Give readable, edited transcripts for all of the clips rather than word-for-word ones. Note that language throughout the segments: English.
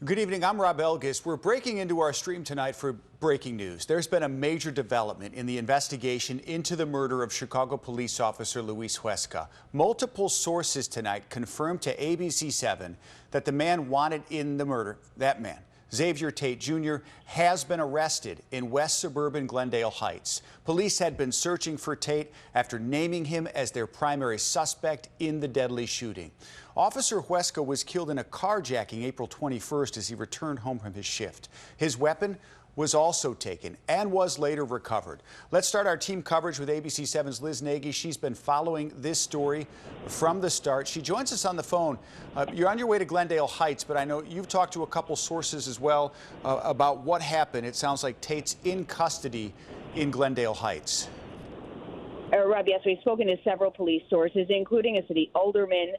Good evening, I'm Rob Elgis. We're breaking into our stream tonight for breaking news. There's been a major development in the investigation into the murder of Chicago police officer Luis Huesca. Multiple sources tonight confirmed to ABC7 that the man wanted in the murder, that man, Xavier Tate Jr., has been arrested in west suburban Glendale Heights. Police had been searching for Tate after naming him as their primary suspect in the deadly shooting. Officer Huesca was killed in a carjacking April 21st as he returned home from his shift. His weapon was also taken and was later recovered. Let's start our team coverage with ABC7's Liz Nagy. She's been following this story from the start. She joins us on the phone. You're on your way to Glendale Heights, but I know you've talked to a couple sources as well about what happened. It sounds like Tate's in custody in Glendale Heights. Rob, yes, we've spoken to several police sources, including a city alderman,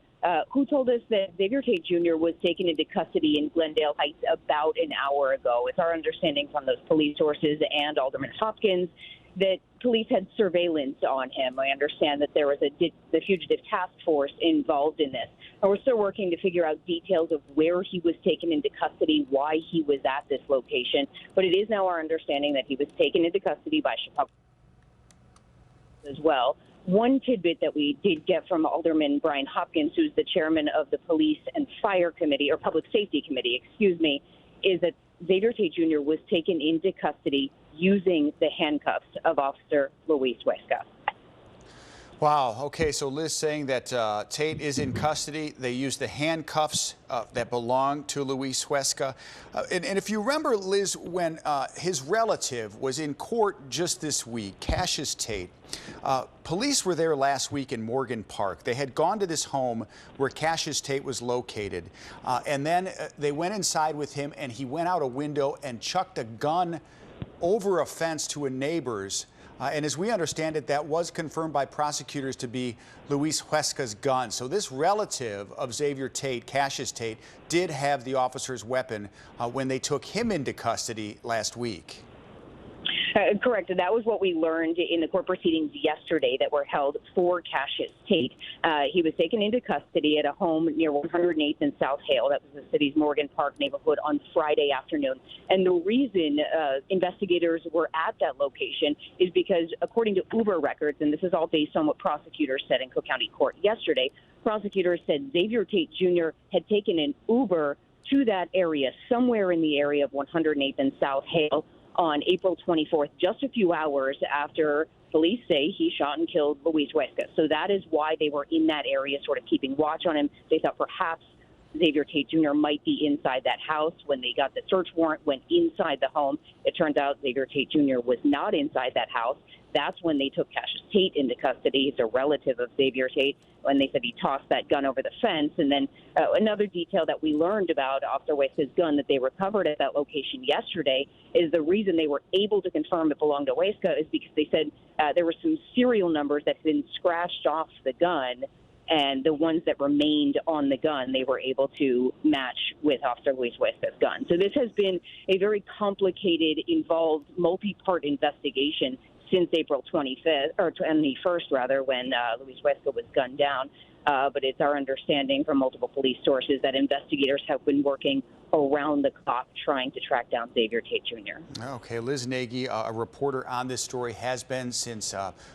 who told us that Xavier Tate Jr. was taken into custody in Glendale Heights about an hour ago. It's our understanding from those police sources and Alderman Hopkins that police had surveillance on him. I understand that there was the fugitive task force involved in this. And we're still working to figure out details of where he was taken into custody, why he was at this location. But it is now our understanding that he was taken into custody by Chicago as well. One tidbit that we did get from Alderman Brian Hopkins, who's the chairman of the Police and Fire Committee, or Public Safety Committee, is that Xavier Tate Jr. was taken into custody using the handcuffs of Officer Luis Huesca. Wow. Okay, so Liz saying that Tate is in custody. They used the handcuffs that belong to Luis Huesca. And if you remember, Liz, when his relative was in court just this week, Cassius Tate, police were there last week in Morgan Park. They had gone to this home where Cassius Tate was located. And then they went inside with him, and he went out a window and chucked a gun over a fence to a neighbor's. And as we understand it, that was confirmed by prosecutors to be Luis Huesca's gun. So this relative of Xavier Tate, Cassius Tate, did have the officer's weapon when they took him into custody last week. Correct. That was what we learned in the court proceedings yesterday that were held for Cassius Tate. He was taken into custody at a home near 108th and South Hale. That was the city's Morgan Park neighborhood on Friday afternoon. And the reason investigators were at that location is because, according to Uber records, and this is all based on what prosecutors said in Cook County Court yesterday, prosecutors said Xavier Tate Jr. had taken an Uber to that area, somewhere in the area of 108th and South Hale, on April 24th, just a few hours after police say he shot and killed Luis Huesca. So that is why they were in that area, sort of keeping watch on him. They thought perhaps Xavier Tate Jr. might be inside that house. When they got the search warrant, went inside the home. It turns out Xavier Tate Jr. was not inside that house. That's when they took Cassius Tate into custody. He's a relative of Xavier Tate. When they said he tossed that gun over the fence. And then another detail that we learned about Officer Huesca's gun that they recovered at that location yesterday is the reason they were able to confirm it belonged to Huesca is because they said there were some serial numbers that had been scratched off the gun, and the ones that remained on the gun they were able to match with Officer Luis Huesca's gun. So this has been a very complicated, involved, multi-part investigation since April 25th, or 21st, rather, when Luis Huesca was gunned down. But it's our understanding from multiple police sources that investigators have been working around the clock trying to track down Xavier Tate Jr. Okay, Liz Nagy, a reporter on this story, has been since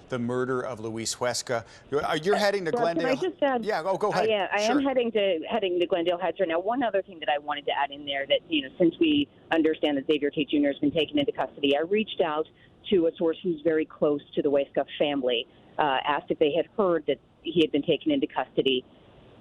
the murder of Luis Huesca. You're heading to Glendale. Can I just add? Yeah, go ahead. I am heading to Glendale Heights right now. One other thing that I wanted to add in there that, since we understand that Xavier Tate Jr. has been taken into custody, I reached out to a source who's very close to the Huesca family, asked if they had heard that he had been taken into custody.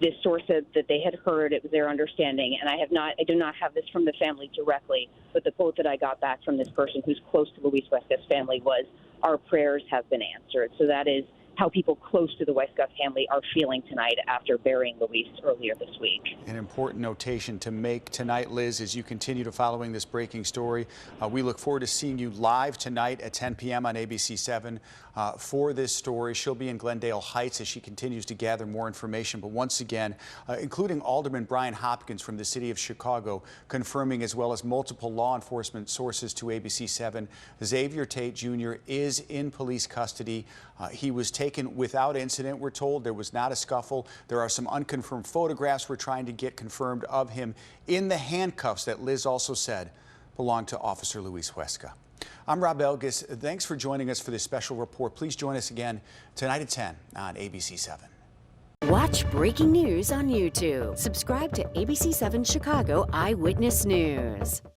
This source said that they had heard, it was their understanding, and I do not have this from the family directly, but the quote that I got back from this person who's close to Luis Huesca's family was, "Our prayers have been answered." So that is how people close to the Huesca family are feeling tonight after burying Luis earlier this week. An important notation to make tonight, Liz, as you continue to following this breaking story. We look forward to seeing you live tonight at 10 p.m. on ABC7 for this story. She'll be in Glendale Heights as she continues to gather more information. But once again, including Alderman Brian Hopkins from the city of Chicago, confirming, as well as multiple law enforcement sources to ABC7, Xavier Tate Jr. is in police custody. He was taken taken without incident, we're told. There was not a scuffle. There are some unconfirmed photographs we're trying to get confirmed of him in the handcuffs that Liz also said belonged to Officer Luis Huesca. I'm Rob Elgis. Thanks for joining us for this special report. Please join us again tonight at 10 on ABC7. Watch breaking news on YouTube. Subscribe to ABC7 Chicago Eyewitness News.